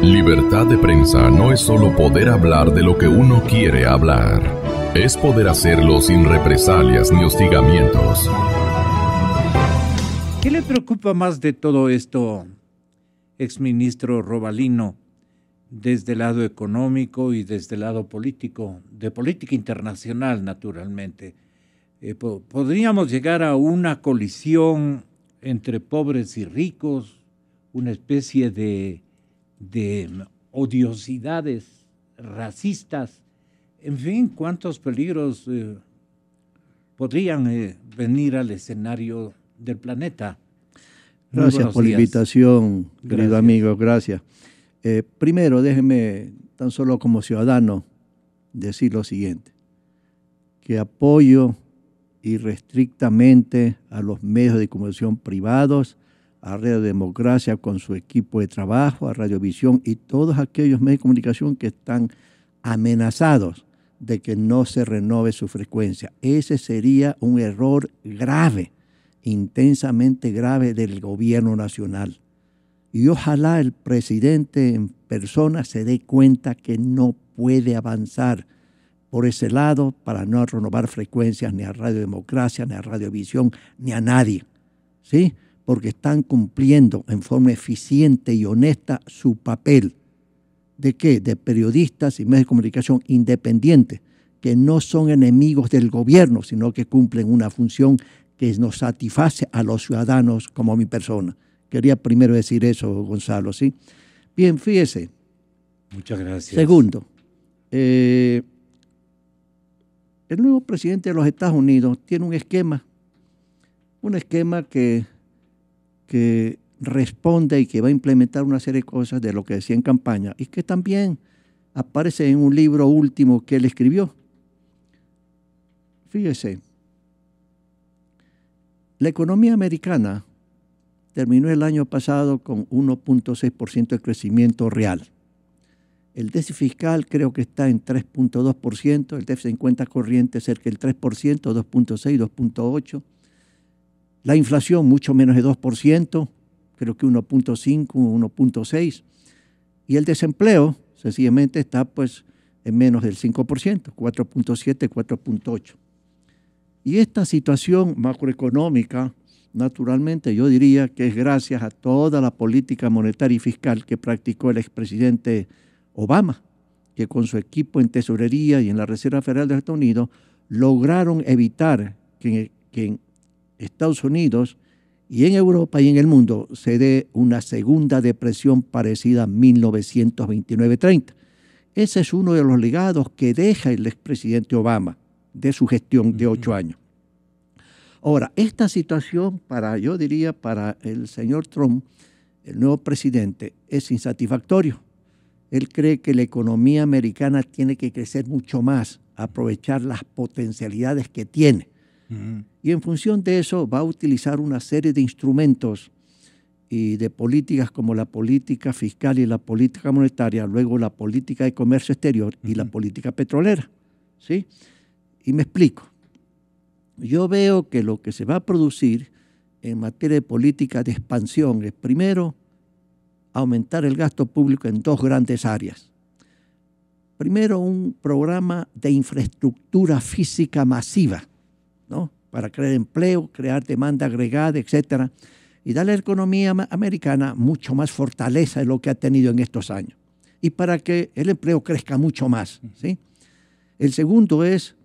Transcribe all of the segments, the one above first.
Libertad de prensa no es solo poder hablar de lo que uno quiere hablar. Es poder hacerlo sin represalias ni hostigamientos. ¿Qué le preocupa más de todo esto, exministro Robalino, desde el lado económico y desde el lado político, de política internacional, naturalmente? ¿Podríamos llegar a una colisión entre pobres y ricos, una especie de odiosidades racistas? En fin, ¿cuántos peligros podrían venir al escenario del planeta? Gracias por la invitación, querido amigo, gracias. Primero, déjeme, tan solo como ciudadano, decir lo siguiente, que apoyo irrestrictamente a los medios de comunicación privados, a Radio Democracia con su equipo de trabajo, a Radiovisión y todos aquellos medios de comunicación que están amenazados de que no se renove su frecuencia. Ese sería un error grave, intensamente grave del gobierno nacional. Y ojalá el presidente en persona se dé cuenta que no puede avanzar por ese lado para no renovar frecuencias ni a Radio Democracia, ni a Radiovisión, ni a nadie, ¿sí? Porque están cumpliendo en forma eficiente y honesta su papel. ¿De qué? De periodistas y medios de comunicación independientes, que no son enemigos del gobierno, sino que cumplen una función que nos satisface a los ciudadanos como mi persona. Quería primero decir eso, Gonzalo, ¿sí? Bien, fíjese. Muchas gracias. Segundo, el nuevo presidente de los Estados Unidos tiene un esquema que responde y que va a implementar una serie de cosas de lo que decía en campaña y que también aparece en un libro último que él escribió. Fíjese, la economía americana terminó el año pasado con 1.6% de crecimiento real. El déficit fiscal creo que está en 3.2%, el déficit en cuenta corriente cerca del 3%, 2.6, 2.8%. La inflación mucho menos de 2%, creo que 1.5, 1.6%. Y el desempleo sencillamente está pues en menos del 5%, 4.7, 4.8%. Y esta situación macroeconómica, naturalmente yo diría que es gracias a toda la política monetaria y fiscal que practicó el expresidente Obama, que con su equipo en tesorería y en la Reserva Federal de Estados Unidos lograron evitar que en Estados Unidos y en Europa y en el mundo se dé una segunda depresión parecida a 1929-30. Ese es uno de los legados que deja el expresidente Obama de su gestión de 8 años. Ahora, esta situación yo diría para el señor Trump, el nuevo presidente, es insatisfactorio. Él cree que la economía americana tiene que crecer mucho más, aprovechar las potencialidades que tiene. Y en función de eso va a utilizar una serie de instrumentos y de políticas como la política fiscal y la política monetaria, luego la política de comercio exterior y la política petrolera, ¿sí? Y me explico. Yo veo que lo que se va a producir en materia de política de expansión es, primero, aumentar el gasto público en 2 grandes áreas. Primero, un programa de infraestructura física masiva, ¿no? Para crear empleo, crear demanda agregada, etcétera, y darle a la economía americana mucho más fortaleza de lo que ha tenido en estos años, y para que el empleo crezca mucho más, ¿sí? El segundo es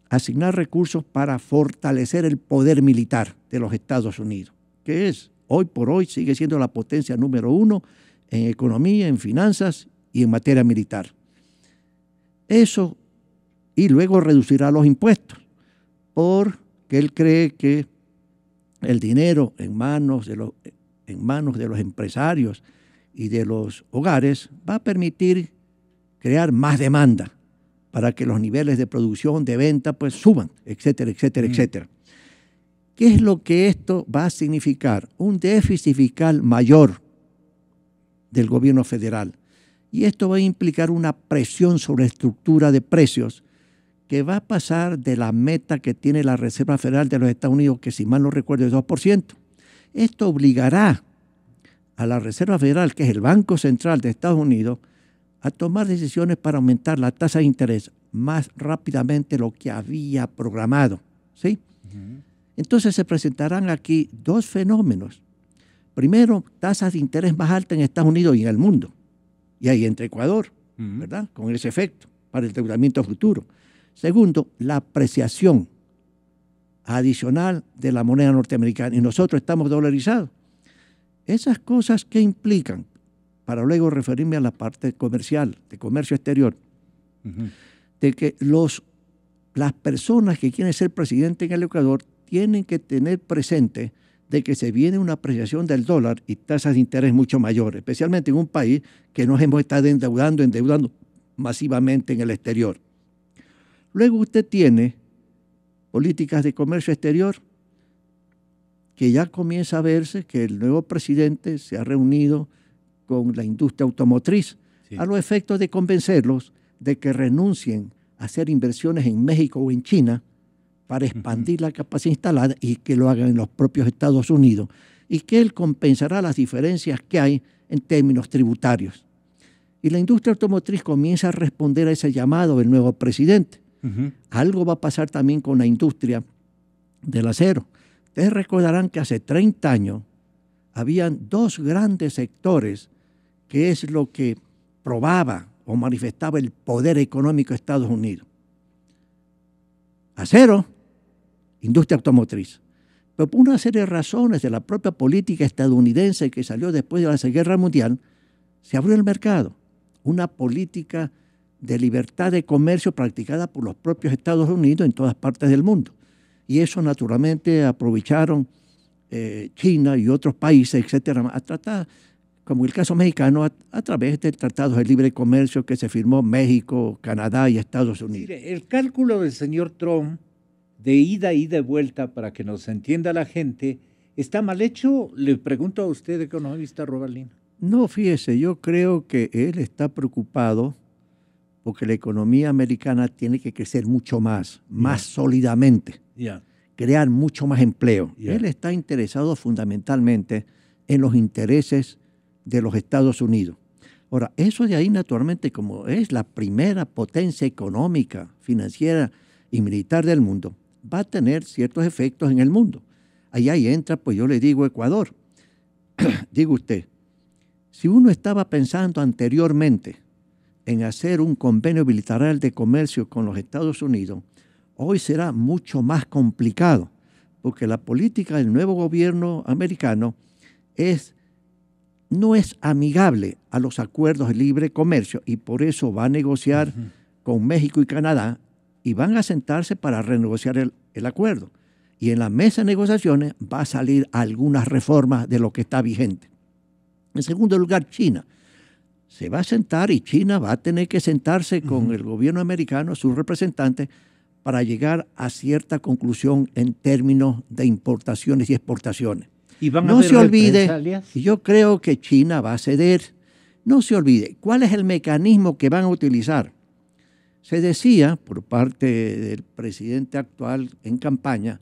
asignar recursos para fortalecer el poder militar de los Estados Unidos, que es, hoy por hoy, sigue siendo la potencia número 1 en economía, en finanzas y en materia militar. Eso, y luego reducirá los impuestos, porque él cree que el dinero en manos de los empresarios y de los hogares va a permitir crear más demanda para que los niveles de producción, de venta, pues suban, etcétera, etcétera, etcétera. ¿Qué es lo que esto va a significar? Un déficit fiscal mayor del gobierno federal. Y esto va a implicar una presión sobre la estructura de precios que va a pasar de la meta que tiene la Reserva Federal de los Estados Unidos, que si mal no recuerdo es 2%. Esto obligará a la Reserva Federal, que es el Banco Central de Estados Unidos, a tomar decisiones para aumentar la tasa de interés más rápidamente de lo que había programado, ¿sí? Entonces se presentarán aquí dos fenómenos. Primero, tasas de interés más altas en Estados Unidos y en el mundo, y ahí entre Ecuador, ¿verdad? Con ese efecto para el endeudamiento futuro. Segundo, la apreciación adicional de la moneda norteamericana, y nosotros estamos dolarizados. Esas cosas que implican, para luego referirme a la parte comercial, de comercio exterior, de que las personas que quieren ser presidente en el Ecuador tienen que tener presente de que se viene una apreciación del dólar y tasas de interés mucho mayores, especialmente en un país que nos hemos estado endeudando masivamente en el exterior. Luego usted tiene políticas de comercio exterior que ya comienza a verse que el nuevo presidente se ha reunido con la industria automotriz a los efectos de convencerlos de que renuncien a hacer inversiones en México o en China para expandir la capacidad instalada y que lo hagan en los propios Estados Unidos, y que él compensará las diferencias que hay en términos tributarios. Y la industria automotriz comienza a responder a ese llamado del nuevo presidente. Algo va a pasar también con la industria del acero. Ustedes recordarán que hace 30 años habían dos grandes sectores que es lo que probaba o manifestaba el poder económico de Estados Unidos. Acero, industria automotriz. Pero por una serie de razones de la propia política estadounidense que salió después de la Segunda Guerra Mundial, se abrió el mercado. Una política de libertad de comercio practicada por los propios Estados Unidos en todas partes del mundo. Y eso naturalmente aprovecharon China y otros países, etcétera, a tratar, como el caso mexicano, a través del Tratado de Libre Comercio que se firmó México, Canadá y Estados Unidos. Mire, el cálculo del señor Trump de ida y de vuelta, para que nos entienda la gente, ¿está mal hecho? Le pregunto a usted, economista Robalino. No, fíjese, yo creo que él está preocupado porque la economía americana tiene que crecer mucho más sólidamente, crear mucho más empleo. Él está interesado fundamentalmente en los intereses de los Estados Unidos. Ahora, eso de ahí naturalmente, como es la primera potencia económica, financiera y militar del mundo, va a tener ciertos efectos en el mundo. Ahí entra, pues yo le digo, Ecuador. Digo usted, si uno estaba pensando anteriormente en hacer un convenio bilateral de comercio con los Estados Unidos, hoy será mucho más complicado, porque la política del nuevo gobierno americano no es amigable a los acuerdos de libre comercio, y por eso va a negociar con México y Canadá, y van a sentarse para renegociar el acuerdo. Y en la mesa de negociaciones va a salir algunas reformas de lo que está vigente. En segundo lugar, China. Se va a sentar y China va a tener que sentarse con el gobierno americano, sus representantes, para llegar a cierta conclusión en términos de importaciones y exportaciones. ¿Y van a no haber se olvide, represalias? y yo creo que China va a ceder. No se olvide, ¿cuál es el mecanismo que van a utilizar? Se decía por parte del presidente actual en campaña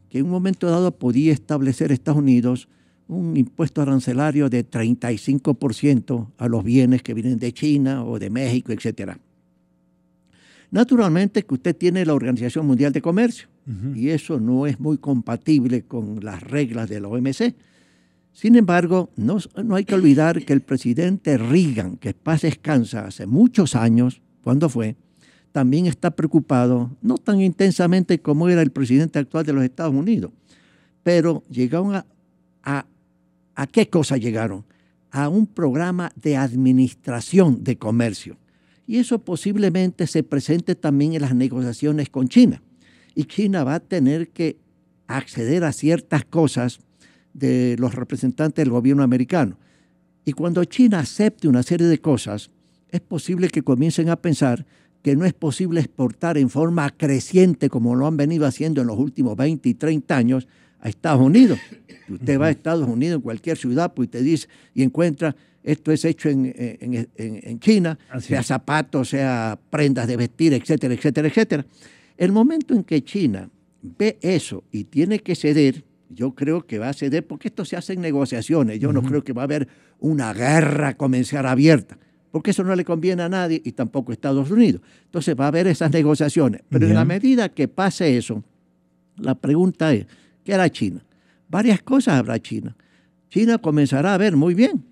que en un momento dado podía establecer Estados Unidos un impuesto arancelario de 35% a los bienes que vienen de China o de México, etcétera. Naturalmente que usted tiene la Organización Mundial de Comercio y eso no es muy compatible con las reglas de la OMC. Sin embargo, no hay que olvidar que el presidente Reagan, que paz descansa, hace muchos años, ¿cuándo fue?, también está preocupado, no tan intensamente como era el presidente actual de los Estados Unidos, pero llegaron ¿a qué cosa llegaron? A un programa de administración de comercio. Y eso posiblemente se presente también en las negociaciones con China. Y China va a tener que acceder a ciertas cosas de los representantes del gobierno americano. Y cuando China acepte una serie de cosas, es posible que comiencen a pensar que no es posible exportar en forma creciente como lo han venido haciendo en los últimos 20 y 30 años a Estados Unidos. Usted va a Estados Unidos en cualquier ciudad pues te dice y encuentra esto es hecho en China, sea zapatos, sea prendas de vestir, etcétera, etcétera, etcétera. El momento en que China ve eso y tiene que ceder, Yo creo que va a ceder porque esto se hace en negociaciones. Yo no creo que va a haber una guerra comenzar abierta, porque eso no le conviene a nadie y tampoco a Estados Unidos. Entonces va a haber esas negociaciones. Pero en la medida que pase eso, la pregunta es, ¿qué hará China? Varias cosas habrá China. China comenzará a ver muy bien.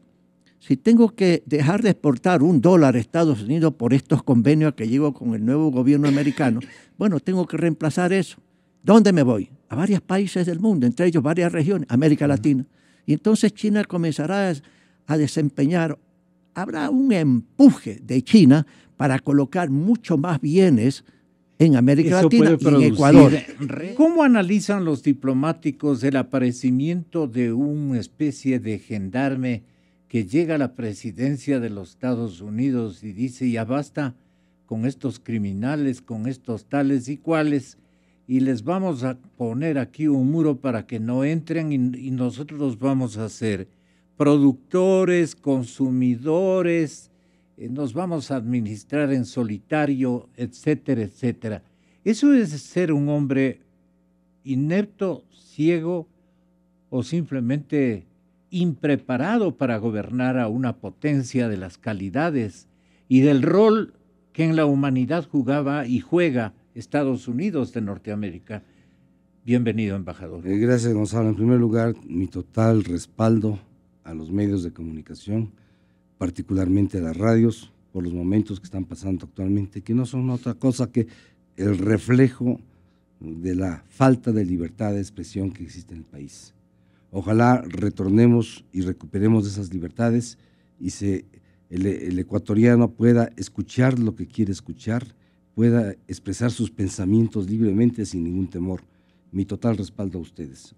Si tengo que dejar de exportar $1 a Estados Unidos por estos convenios que llevo con el nuevo gobierno americano, bueno, tengo que reemplazar eso. ¿Dónde me voy? A varios países del mundo, entre ellos varias regiones, América Latina. Y entonces China comenzará a desempeñar, habrá un empuje de China para colocar mucho más bienes en América Latina y en Ecuador. ¿Cómo analizan los diplomáticos el aparecimiento de una especie de gendarme que llega a la presidencia de los Estados Unidos y dice, ya basta con estos criminales, con estos tales y cuales, y les vamos a poner aquí un muro para que no entren y nosotros los vamos a hacer productores, consumidores, nos vamos a administrar en solitario, etcétera, etcétera? ¿Eso es ser un hombre inepto, ciego o simplemente impreparado para gobernar a una potencia de las calidades y del rol que en la humanidad jugaba y juega Estados Unidos de Norteamérica? Bienvenido, embajador. Gracias, Gonzalo. En primer lugar, mi total respaldo a los medios de comunicación, particularmente a las radios, por los momentos que están pasando actualmente, que no son otra cosa que el reflejo de la falta de libertad de expresión que existe en el país. Ojalá retornemos y recuperemos esas libertades y el ecuatoriano pueda escuchar lo que quiere escuchar, pueda expresar sus pensamientos libremente sin ningún temor. Mi total respaldo a ustedes.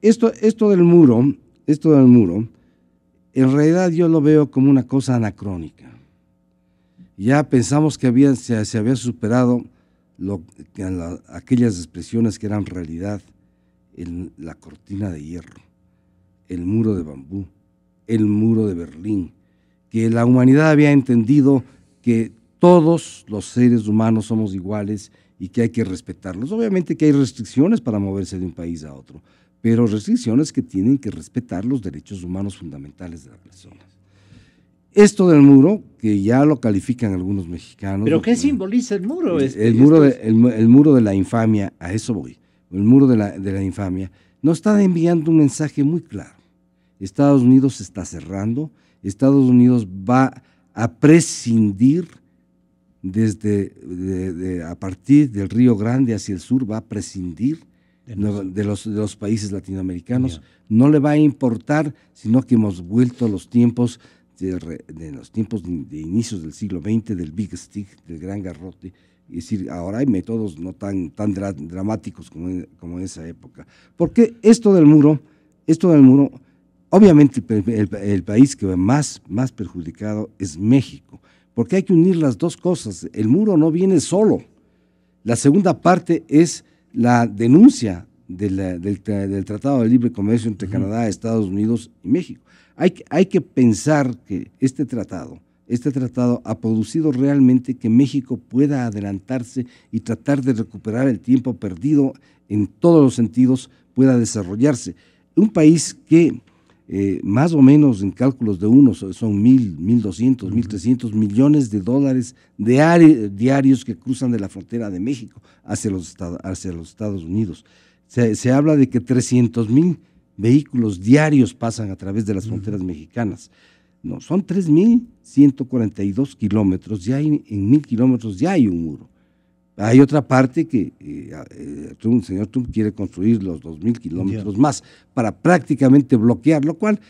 Esto del muro, en realidad yo lo veo como una cosa anacrónica. Ya pensamos que se había superado aquellas expresiones que eran realidad, la cortina de hierro, el muro de bambú, el muro de Berlín, que la humanidad había entendido que todos los seres humanos somos iguales y que hay que respetarlos. Obviamente que hay restricciones para moverse de un país a otro, pero restricciones que tienen que respetar los derechos humanos fundamentales de las personas. Esto del muro, que ya lo califican algunos mexicanos. ¿Pero qué simboliza el muro? El muro de la infamia, a eso voy. El muro de la infamia nos está enviando un mensaje muy claro. Estados Unidos se está cerrando, Estados Unidos va a prescindir a partir del Río Grande hacia el sur, va a prescindir de los países latinoamericanos. No le va a importar, sino que hemos vuelto a los tiempos de inicios del siglo XX, del Big Stick, del gran garrote. Es decir, ahora hay métodos no tan dramáticos como en esa época. Porque esto del muro, obviamente el país que más perjudicado es México, porque hay que unir las dos cosas. El muro no viene solo. La segunda parte es la denuncia del Tratado de Libre Comercio entre Canadá, Estados Unidos y México. Hay que pensar que este tratado ha producido realmente que México pueda adelantarse y tratar de recuperar el tiempo perdido en todos los sentidos, pueda desarrollarse. Un país que más o menos en cálculos de son 1.200, 1.300 millones de dólares diarios que cruzan de la frontera de México hacia los Estados Unidos. Se habla de que 300,000 vehículos diarios pasan a través de las fronteras mexicanas. No, son 3.142 kilómetros, ya en 1.000 kilómetros ya hay un muro. Hay otra parte que el señor Trump quiere construir los 2.000 kilómetros más para prácticamente bloquear, lo cual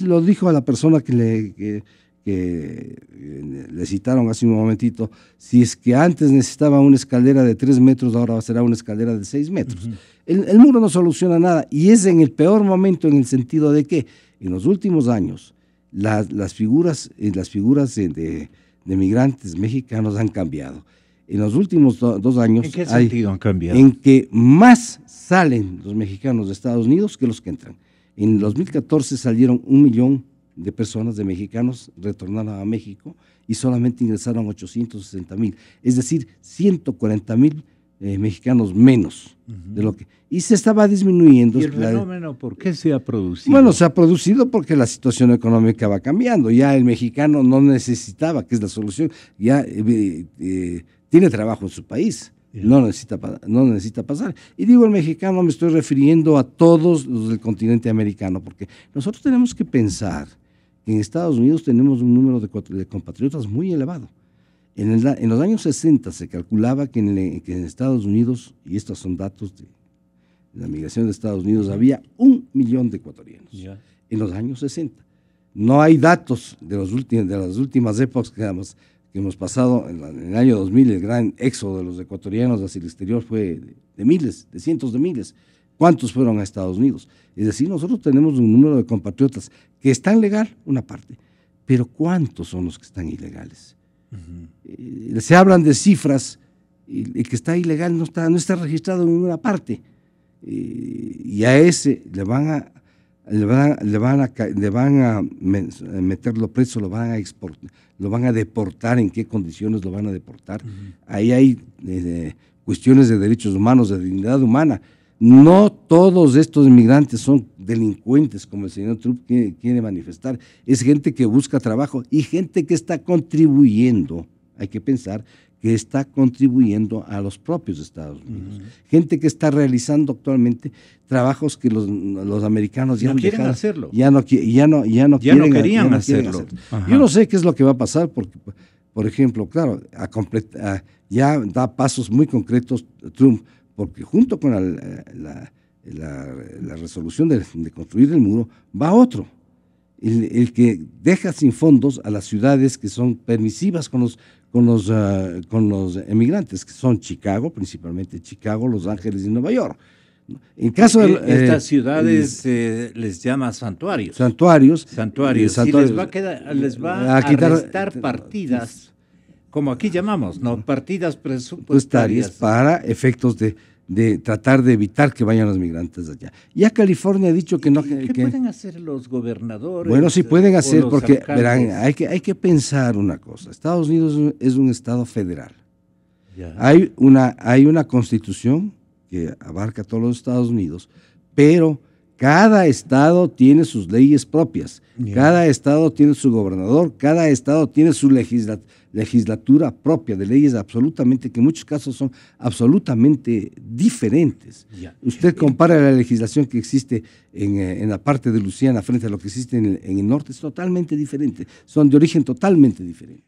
lo dijo a la persona que le citaron hace un momentito. Si es que antes necesitaba una escalera de 3 metros, ahora será una escalera de 6 metros. El muro no soluciona nada y es en el peor momento en el sentido de que en los últimos años las figuras de migrantes mexicanos han cambiado. En los últimos 2 años… ¿En qué sentido han cambiado? En que más salen los mexicanos de Estados Unidos que los que entran. En 2014 salieron 1 millón de personas, de mexicanos, retornaron a México y solamente ingresaron 860,000. Es decir, 140,000 mexicanos menos de lo que... Y se estaba disminuyendo. ¿Y el fenómeno por qué se ha producido? Bueno, se ha producido porque la situación económica va cambiando. Ya el mexicano no necesitaba, que es la solución, ya tiene trabajo en su país. No necesita pasar. Y digo el mexicano, me estoy refiriendo a todos los del continente americano, porque nosotros tenemos que pensar que en Estados Unidos tenemos un número de compatriotas muy elevado. En los años 60 se calculaba que en Estados Unidos, y estos son datos de la migración de Estados Unidos, había 1 millón de ecuatorianos. En los años 60. No hay datos de las últimas épocas que hemos pasado. En el año 2000, el gran éxodo de los ecuatorianos hacia el exterior fue de miles, de cientos de miles. ¿Cuántos fueron a Estados Unidos? Es decir, nosotros tenemos un número de compatriotas que están legal, una parte, pero ¿cuántos son los que están ilegales? Se hablan de cifras, y el que está ilegal no está registrado en ninguna parte, y a ese le van a meterlo preso, lo van a exportar, lo van a deportar. ¿En qué condiciones lo van a deportar? Ahí hay cuestiones de derechos humanos, de dignidad humana. No todos estos inmigrantes son delincuentes, como el señor Trump quiere manifestar. Es gente que busca trabajo y gente que está contribuyendo, hay que pensar, que está contribuyendo a los propios Estados Unidos. Gente que está realizando actualmente trabajos que los americanos ya no quieren hacerlo. Ya no querían hacerlo. Yo no sé qué es lo que va a pasar, porque, por ejemplo, claro, ya da pasos muy concretos Trump, porque junto con la resolución de construir el muro, va otro, el que deja sin fondos a las ciudades que son permisivas con los emigrantes, que son Chicago, principalmente Chicago, Los Ángeles y Nueva York. En caso de estas ciudades les llama santuarios. Santuarios. Y les va a restar partidas, como aquí llamamos, ¿no? Partidas presupuestarias para efectos de tratar de evitar que vayan los migrantes allá. Ya California ha dicho que no... ¿Qué pueden hacer los gobernadores? Bueno, sí pueden hacer, porque verán, hay que pensar una cosa. Estados Unidos es un estado federal. Ya. Hay una constitución que abarca a todos los Estados Unidos, pero cada estado tiene sus leyes propias. Ya. Cada estado tiene su gobernador, cada estado tiene su legislatura propia de leyes absolutamente, que en muchos casos son absolutamente diferentes. Ya. Usted compara la legislación que existe en la parte de Luisiana frente a lo que existe en el norte, es totalmente diferente, son de origen totalmente diferente.